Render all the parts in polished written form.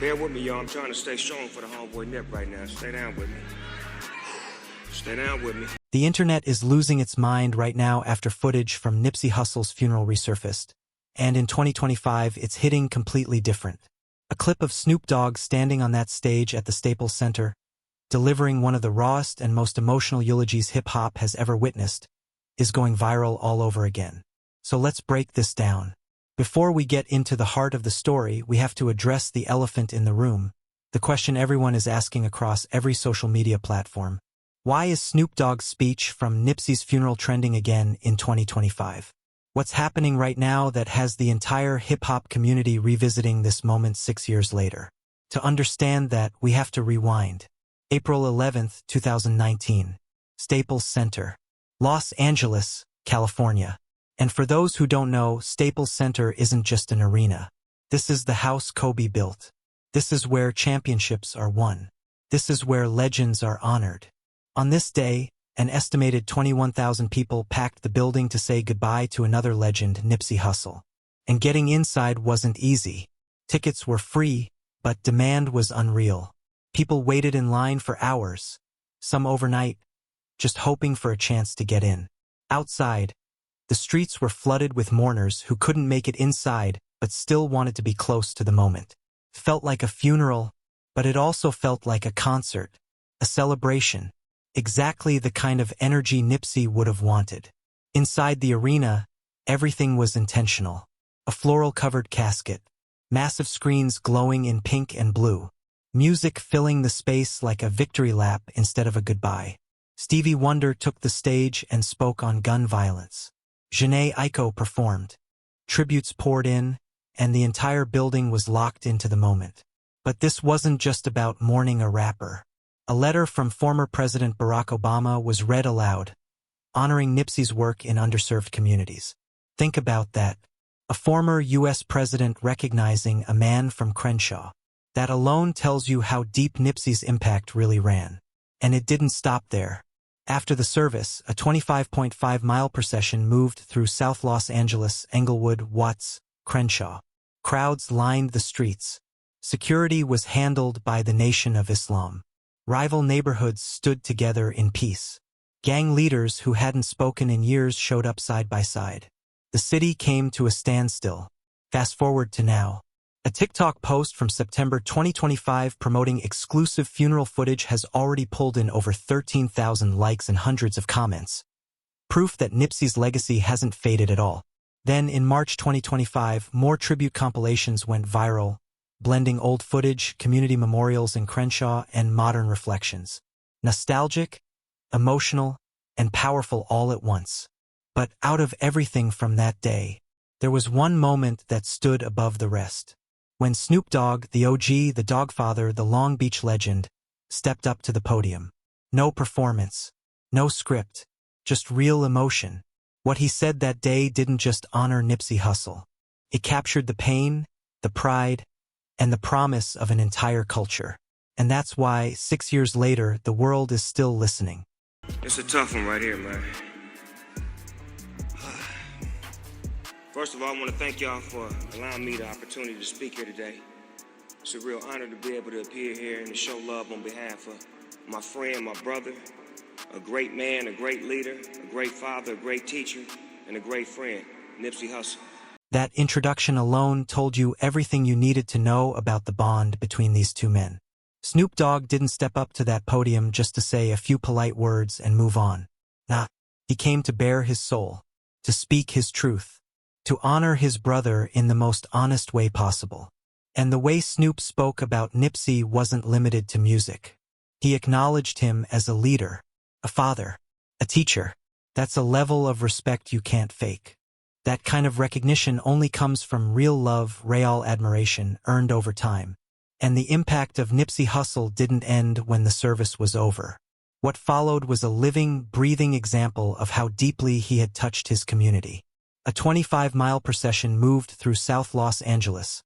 Bear with me, y'all. I'm trying to stay strong for the homeboy Nip right now. Stay down with me. Stay down with me. The internet is losing its mind right now after footage from Nipsey Hussle's funeral resurfaced. And in 2025, it's hitting completely different. A clip of Snoop Dogg standing on that stage at the Staples Center, delivering one of the rawest and most emotional eulogies hip-hop has ever witnessed, is going viral all over again. So let's break this down. Before we get into the heart of the story, we have to address the elephant in the room, the question everyone is asking across every social media platform. Why is Snoop Dogg's speech from Nipsey's funeral trending again in 2025? What's happening right now that has the entire hip-hop community revisiting this moment 6 years later? To understand that, we have to rewind. April 11, 2019. Staples Center, Los Angeles, California. And for those who don't know, Staples Center isn't just an arena. This is the house Kobe built. This is where championships are won. This is where legends are honored. On this day, an estimated 21,000 people packed the building to say goodbye to another legend, Nipsey Hussle. And getting inside wasn't easy. Tickets were free, but demand was unreal. People waited in line for hours, some overnight, just hoping for a chance to get in. Outside, the streets were flooded with mourners who couldn't make it inside but still wanted to be close to the moment. It felt like a funeral, but it also felt like a concert, a celebration, exactly the kind of energy Nipsey would have wanted. Inside the arena, everything was intentional. A floral-covered casket, massive screens glowing in pink and blue, music filling the space like a victory lap instead of a goodbye. Stevie Wonder took the stage and spoke on gun violence. Jhené Aiko performed. Tributes poured in, and the entire building was locked into the moment. But this wasn't just about mourning a rapper. A letter from former President Barack Obama was read aloud, honoring Nipsey's work in underserved communities. Think about that. A former U.S. president recognizing a man from Crenshaw. That alone tells you how deep Nipsey's impact really ran. And it didn't stop there. After the service, a 25.5-mile procession moved through South Los Angeles, Englewood, Watts, Crenshaw. Crowds lined the streets. Security was handled by the Nation of Islam. Rival neighborhoods stood together in peace. Gang leaders who hadn't spoken in years showed up side by side. The city came to a standstill. Fast forward to now. A TikTok post from September 2025 promoting exclusive funeral footage has already pulled in over 13,000 likes and hundreds of comments. Proof that Nipsey's legacy hasn't faded at all. Then, in March 2025, more tribute compilations went viral, blending old footage, community memorials in Crenshaw, and modern reflections. Nostalgic, emotional, and powerful all at once. But out of everything from that day, there was one moment that stood above the rest. When Snoop Dogg, the OG, the Dogfather, the Long Beach legend, stepped up to the podium. No performance, no script, just real emotion. What he said that day didn't just honor Nipsey Hussle. It captured the pain, the pride, and the promise of an entire culture. And that's why, 6 years later, the world is still listening. It's a tough one right here, man. First of all, I want to thank y'all for allowing me the opportunity to speak here today. It's a real honor to be able to appear here and to show love on behalf of my friend, my brother, a great man, a great leader, a great father, a great teacher, and a great friend, Nipsey Hussle. That introduction alone told you everything you needed to know about the bond between these two men. Snoop Dogg didn't step up to that podium just to say a few polite words and move on. Nah, he came to bare his soul, to speak his truth, to honor his brother in the most honest way possible. And the way Snoop spoke about Nipsey wasn't limited to music. He acknowledged him as a leader, a father, a teacher. That's a level of respect you can't fake. That kind of recognition only comes from real love, real admiration, earned over time. And the impact of Nipsey Hussle didn't end when the service was over. What followed was a living, breathing example of how deeply he had touched his community. A 25-mile procession moved through South Los Angeles,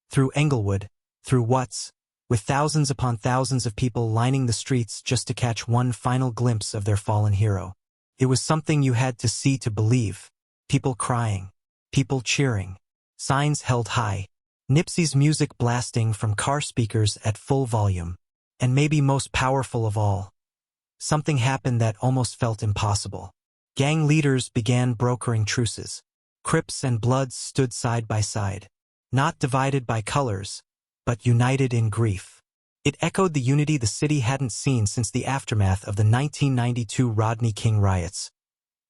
through Englewood, through Watts, with thousands upon thousands of people lining the streets just to catch one final glimpse of their fallen hero. It was something you had to see to believe. People crying, people cheering, signs held high, Nipsey's music blasting from car speakers at full volume. And maybe most powerful of all, something happened that almost felt impossible. Gang leaders began brokering truces. Crips and Bloods stood side by side, not divided by colors, but united in grief. It echoed the unity the city hadn't seen since the aftermath of the 1992 Rodney King riots.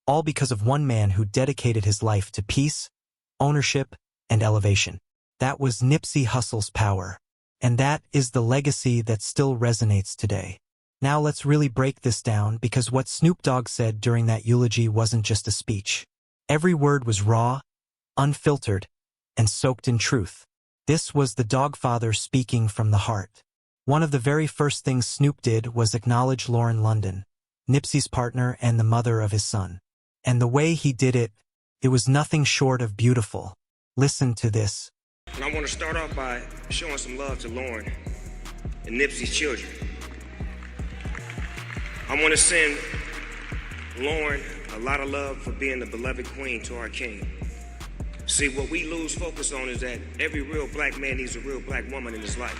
All because of one man who dedicated his life to peace, ownership, and elevation. That was Nipsey Hussle's power. And that is the legacy that still resonates today. Now let's really break this down, because what Snoop Dogg said during that eulogy wasn't just a speech. Every word was raw, unfiltered, and soaked in truth. This was the Dogfather speaking from the heart. One of the very first things Snoop did was acknowledge Lauren London, Nipsey's partner and the mother of his son. And the way he did it, it was nothing short of beautiful. Listen to this. And I want to start off by showing some love to Lauren and Nipsey's children. I want to send Lauren a lot of love for being the beloved queen to our king. See, what we lose focus on is that every real black man needs a real black woman in his life.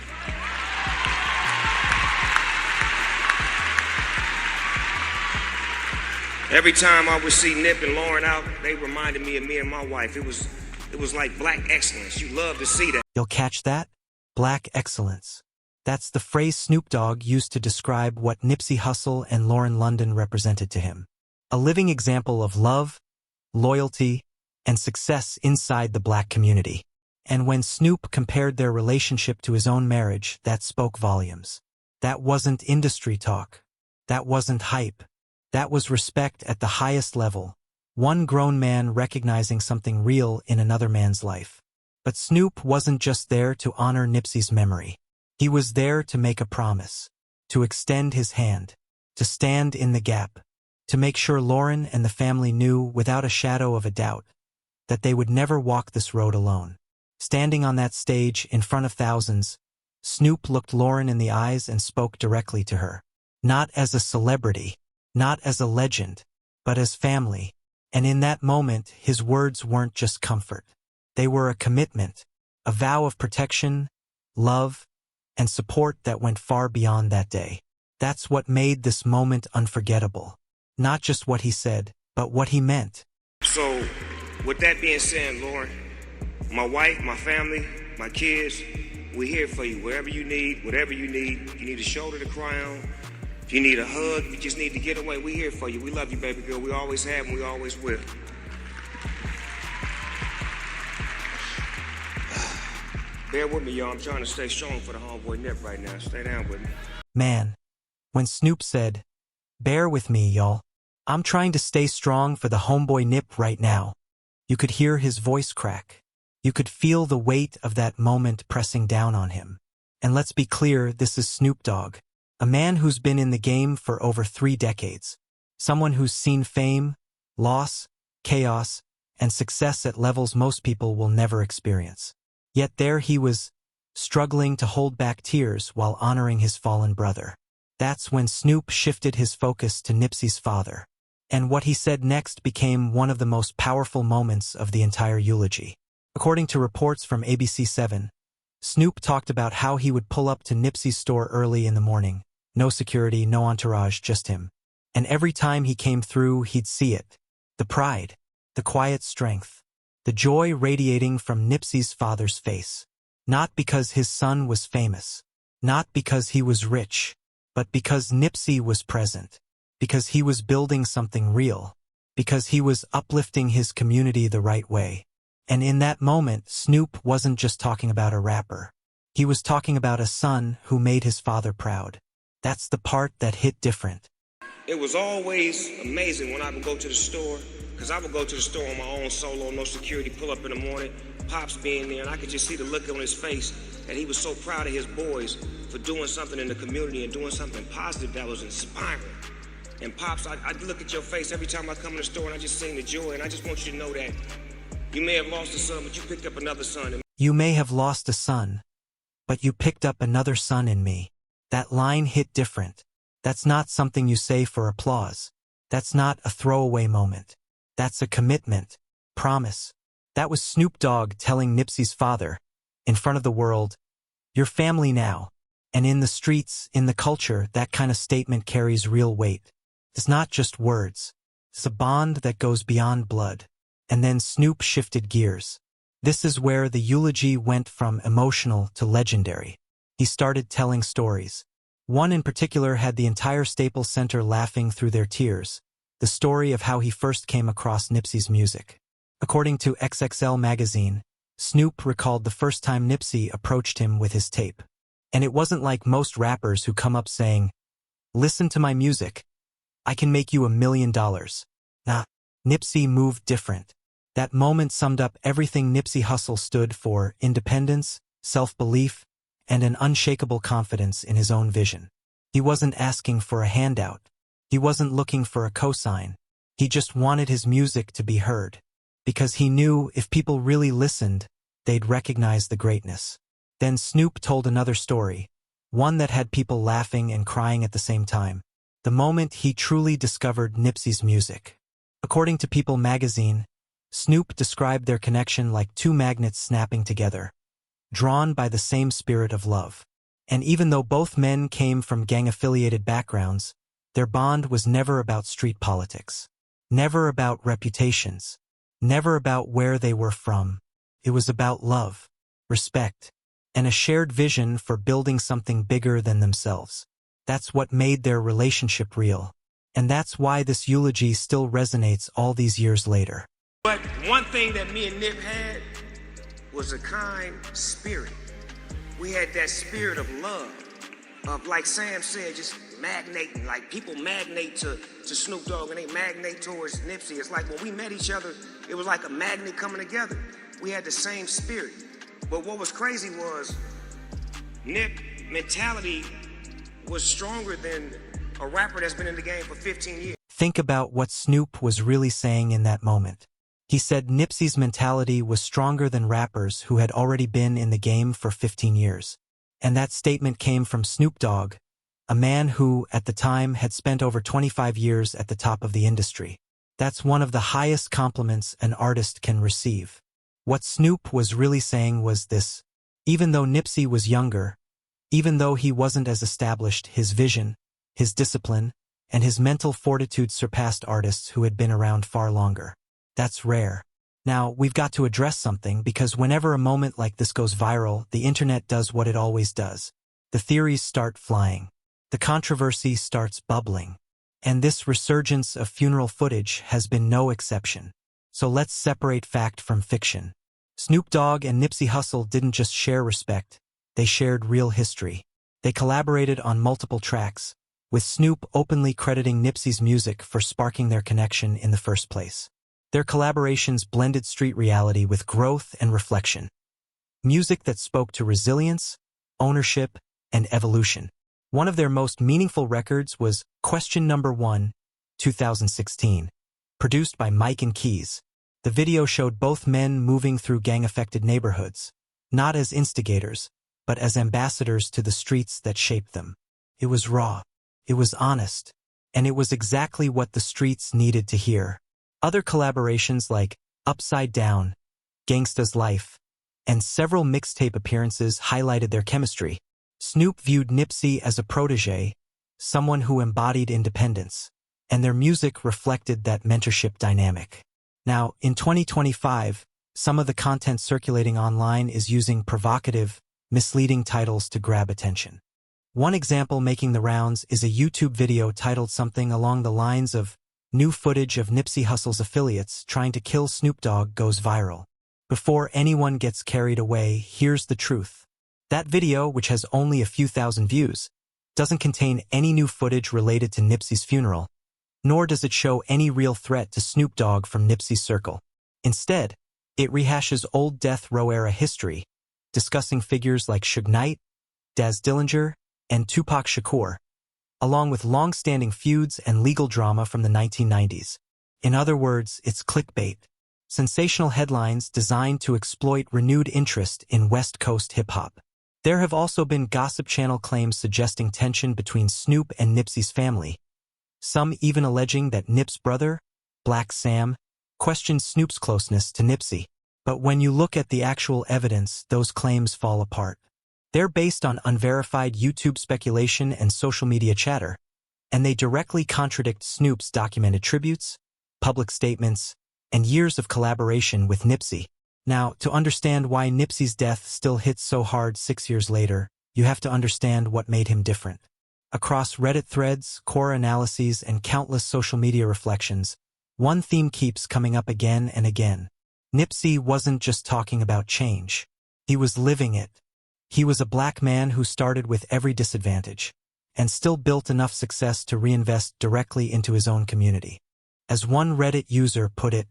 Every time I would see Nip and Lauren out, they reminded me of me and my wife. It was like black excellence. You love to see that. You'll catch that? Black excellence. That's the phrase Snoop Dogg used to describe what Nipsey Hussle and Lauren London represented to him. A living example of love, loyalty, and success inside the black community. And when Snoop compared their relationship to his own marriage, that spoke volumes. That wasn't industry talk. That wasn't hype. That was respect at the highest level. One grown man recognizing something real in another man's life. But Snoop wasn't just there to honor Nipsey's memory. He was there to make a promise, to extend his hand, to stand in the gap, to make sure Lauren and the family knew without a shadow of a doubt that they would never walk this road alone. Standing on that stage in front of thousands, Snoop looked Lauren in the eyes and spoke directly to her. Not as a celebrity, not as a legend, but as family. And in that moment, his words weren't just comfort. They were a commitment, a vow of protection, love, and support that went far beyond that day. That's what made this moment unforgettable. Not just what he said, but what he meant. So, with that being said, Lauren, my wife, my family, my kids, we're here for you. Wherever you need, whatever you need. If you need a shoulder to cry on, if you need a hug, if you just need to get away, we're here for you. We love you, baby girl. We always have and we always will. Bear with me, y'all. I'm trying to stay strong for the homeboy Nip right now. Stay down with me. Man, when Snoop said, "Bear with me, y'all. I'm trying to stay strong for the homeboy Nip right now," you could hear his voice crack. You could feel the weight of that moment pressing down on him. And let's be clear, this is Snoop Dogg, a man who's been in the game for over 3 decades. Someone who's seen fame, loss, chaos, and success at levels most people will never experience. Yet there he was, struggling to hold back tears while honoring his fallen brother. That's when Snoop shifted his focus to Nipsey's father. And what he said next became one of the most powerful moments of the entire eulogy. According to reports from ABC7, Snoop talked about how he would pull up to Nipsey's store early in the morning. No security, no entourage, just him. And every time he came through, he'd see it. The pride, the quiet strength, the joy radiating from Nipsey's father's face. Not because his son was famous, not because he was rich, but because Nipsey was present, because he was building something real, because he was uplifting his community the right way. And in that moment, Snoop wasn't just talking about a rapper. He was talking about a son who made his father proud. That's the part that hit different. It was always amazing when I would go to the store, because I would go to the store on my own solo, no security, pull up in the morning, Pops being there, and I could just see the look on his face that he was so proud of his boys for doing something in the community and doing something positive that was inspiring. And Pops, I'd look at your face every time I come in the store and I just sing the joy, and I just want you to know that you may have lost a son, but you picked up another son. You may have lost a son, but you picked up another son in me. That line hit different. That's not something you say for applause. That's not a throwaway moment. That's a commitment, promise. That was Snoop Dogg telling Nipsey's father, in front of the world, "You're family now." And in the streets, in the culture, that kind of statement carries real weight. It's not just words. It's a bond that goes beyond blood. And then Snoop shifted gears. This is where the eulogy went from emotional to legendary. He started telling stories. One in particular had the entire Staples Center laughing through their tears, the story of how he first came across Nipsey's music. According to XXL magazine, Snoop recalled the first time Nipsey approached him with his tape. And it wasn't like most rappers who come up saying, "Listen to my music. I can make you $1 million. Nah, Nipsey moved different. That moment summed up everything Nipsey Hussle stood for: independence, self-belief, and an unshakable confidence in his own vision. He wasn't asking for a handout. He wasn't looking for a cosign. He just wanted his music to be heard. Because he knew if people really listened, they'd recognize the greatness. Then Snoop told another story, one that had people laughing and crying at the same time. The moment he truly discovered Nipsey's music. According to People magazine, Snoop described their connection like two magnets snapping together, drawn by the same spirit of love. And even though both men came from gang-affiliated backgrounds, their bond was never about street politics. Never about reputations. Never about where they were from. It was about love, respect, and a shared vision for building something bigger than themselves. That's what made their relationship real. And that's why this eulogy still resonates all these years later. But one thing that me and Nip had was a kind spirit. We had that spirit of love, of, like Sam said, just magnating, like people magnate to Snoop Dogg and they magnate towards Nipsey. It's like when we met each other, it was like a magnet coming together. We had the same spirit. But what was crazy was Nip mentality was stronger than a rapper that's been in the game for 15 years. Think about what Snoop was really saying in that moment. He said Nipsey's mentality was stronger than rappers who had already been in the game for 15 years. And that statement came from Snoop Dogg, a man who, at the time, had spent over 25 years at the top of the industry. That's one of the highest compliments an artist can receive. What Snoop was really saying was this: even though Nipsey was younger, even though he wasn't as established, his vision, his discipline, and his mental fortitude surpassed artists who had been around far longer. That's rare. Now, we've got to address something, because whenever a moment like this goes viral, the internet does what it always does. The theories start flying. The controversy starts bubbling. And this resurgence of funeral footage has been no exception. So let's separate fact from fiction. Snoop Dogg and Nipsey Hussle didn't just share respect, they shared real history. They collaborated on multiple tracks, with Snoop openly crediting Nipsey's music for sparking their connection in the first place. Their collaborations blended street reality with growth and reflection. Music that spoke to resilience, ownership, and evolution. One of their most meaningful records was Question Number 1, 2016, produced by Mike and Keys. The video showed both men moving through gang-affected neighborhoods, not as instigators, but as ambassadors to the streets that shaped them. It was raw, it was honest, and it was exactly what the streets needed to hear. Other collaborations like Upside Down, Gangsta's Life, and several mixtape appearances highlighted their chemistry. Snoop viewed Nipsey as a protege, someone who embodied independence, and their music reflected that mentorship dynamic. Now, in 2025, some of the content circulating online is using provocative, misleading titles to grab attention. One example making the rounds is a YouTube video titled something along the lines of "New footage of Nipsey Hussle's affiliates trying to kill Snoop Dogg goes viral. Before anyone gets carried away, here's the truth." That video, which has only a few thousand views, doesn't contain any new footage related to Nipsey's funeral, nor does it show any real threat to Snoop Dogg from Nipsey's circle. Instead, it rehashes old Death Row-era history, discussing figures like Suge Knight, Daz Dillinger, and Tupac Shakur, along with long-standing feuds and legal drama from the 1990s. In other words, it's clickbait. Sensational headlines designed to exploit renewed interest in West Coast hip-hop. There have also been Gossip Channel claims suggesting tension between Snoop and Nipsey's family, some even alleging that Nip's brother, Black Sam, questioned Snoop's closeness to Nipsey. But when you look at the actual evidence, those claims fall apart. They're based on unverified YouTube speculation and social media chatter, and they directly contradict Snoop's documented tributes, public statements, and years of collaboration with Nipsey. Now, to understand why Nipsey's death still hits so hard 6 years later, you have to understand what made him different. Across Reddit threads, core analyses, and countless social media reflections, one theme keeps coming up again and again. Nipsey wasn't just talking about change. He was living it. He was a black man who started with every disadvantage, and still built enough success to reinvest directly into his own community. As one Reddit user put it,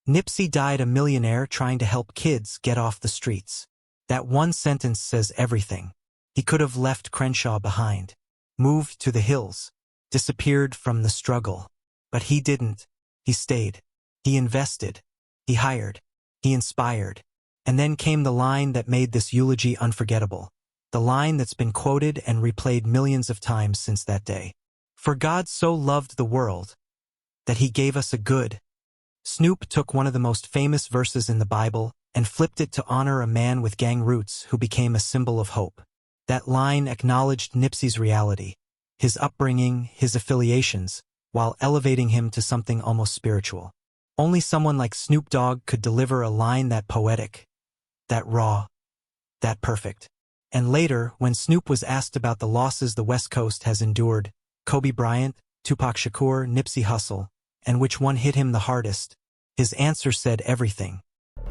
Nipsey died a millionaire trying to help kids get off the streets. That one sentence says everything. He could have left Crenshaw behind, moved to the hills, disappeared from the struggle. But he didn't. He stayed. He invested. He hired. He inspired. And then came the line that made this eulogy unforgettable. The line that's been quoted and replayed millions of times since that day. For God so loved the world that he gave us a good. Snoop took one of the most famous verses in the Bible and flipped it to honor a man with gang roots who became a symbol of hope. That line acknowledged Nipsey's reality, his upbringing, his affiliations, while elevating him to something almost spiritual. Only someone like Snoop Dogg could deliver a line that poetic, that raw, that perfect. And later, when Snoop was asked about the losses the West Coast has endured, Kobe Bryant, Tupac Shakur, Nipsey Hussle, and which one hit him the hardest, his answer said everything.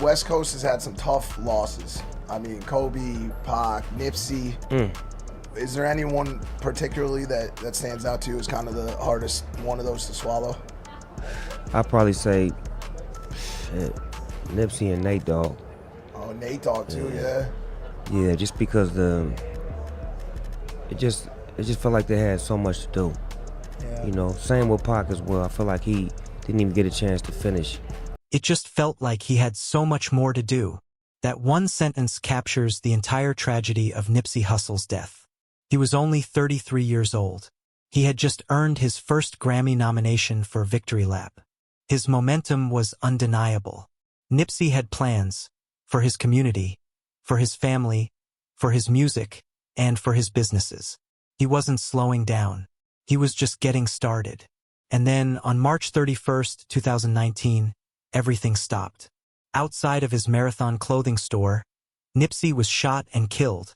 West Coast has had some tough losses. I mean, Kobe, Pac, Nipsey. Is there anyone particularly that stands out to you as kind of the hardest one of those to swallow? I'd probably say Nipsey and Nate Dogg. Oh, Nate Dogg too, yeah. Yeah, just because it just felt like they had so much to do. Yeah. You know, same with Pac as well. I feel like he didn't even get a chance to finish. It just felt like he had so much more to do. That one sentence captures the entire tragedy of Nipsey Hussle's death. He was only 33 years old. He had just earned his first Grammy nomination for Victory Lap. His momentum was undeniable. Nipsey had plans for his community, for his family, for his music, and for his businesses. He wasn't slowing down. He was just getting started. And then, on March 31st, 2019, everything stopped. Outside of his Marathon clothing store, Nipsey was shot and killed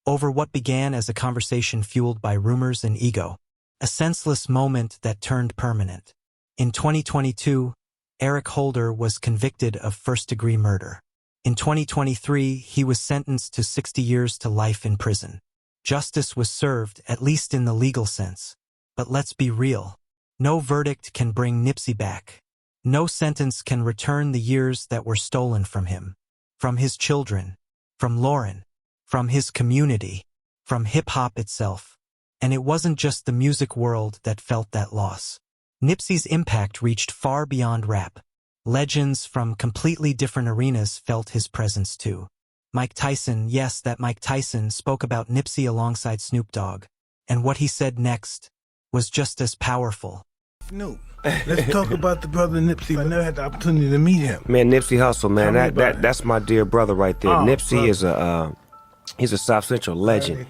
over what began as a conversation fueled by rumors and ego, a senseless moment that turned permanent. In 2022, Eric Holder was convicted of first-degree murder. In 2023, he was sentenced to 60 years to life in prison. Justice was served, at least in the legal sense. But let's be real. No verdict can bring Nipsey back. No sentence can return the years that were stolen from him, from his children, from Lauren, from his community, from hip-hop itself. And it wasn't just the music world that felt that loss. Nipsey's impact reached far beyond rap. Legends from completely different arenas felt his presence too. Mike Tyson, yes, that Mike Tyson spoke about Nipsey alongside Snoop Dogg. And what he said next was just as powerful. Snoop, let's talk about the brother Nipsey. I never had the opportunity to meet him. Man, Nipsey Hussle, man, that's my dear brother right there. Oh, Nipsey brother. He's a South Central legend.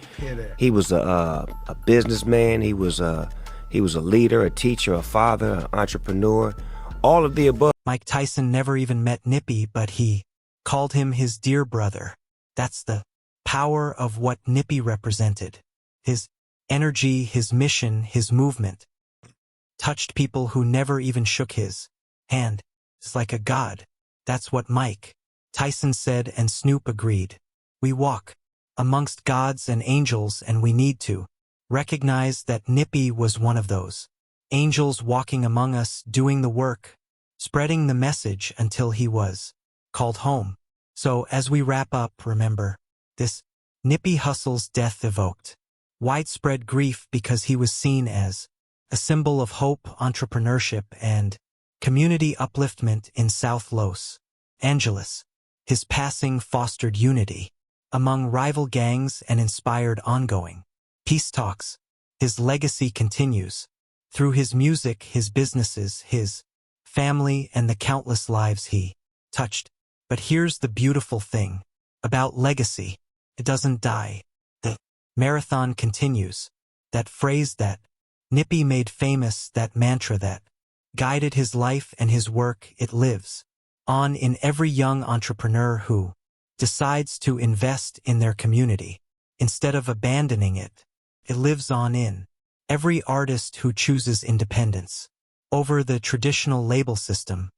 He was a businessman. He was a leader, a teacher, a father, an entrepreneur, all of the above. Mike Tyson never even met Nippy, but he called him his dear brother. That's the power of what Nippy represented. His energy, his mission, his movement touched people who never even shook his hand. It's like a god. That's what Mike Tyson said, and Snoop agreed. We walk amongst gods and angels, and we need to recognize that Nippy was one of those angels walking among us, doing the work, spreading the message until he was called home. So as we wrap up, remember, this Nipsey Hussle's death evoked widespread grief because he was seen as a symbol of hope, entrepreneurship, and community upliftment in South Los Angeles. His passing fostered unity among rival gangs and inspired ongoing peace talks. His legacy continues through his music, his businesses, his family, and the countless lives he touched. But here's the beautiful thing about legacy. It doesn't die. The marathon continues. That phrase that Nippy made famous, that mantra that guided his life and his work, it lives on in every young entrepreneur who decides to invest in their community instead of abandoning it. It lives on in every artist who chooses independence over the traditional label system.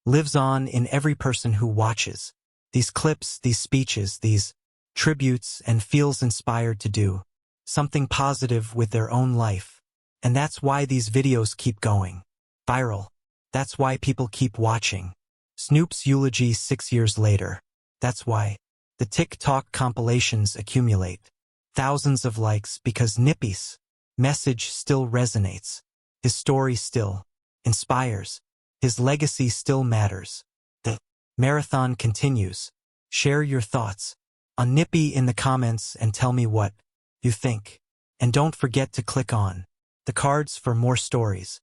Lives on in every person who watches these clips, these speeches, these tributes, and feels inspired to do something positive with their own life. And that's why these videos keep going viral. That's why people keep watching Snoop's eulogy 6 years later. That's why the TikTok compilations accumulate thousands of likes, because Nippy's message still resonates. His story still inspires. His legacy still matters. The marathon continues. Share your thoughts on Nippy in the comments and tell me what you think. And don't forget to click on the cards for more stories.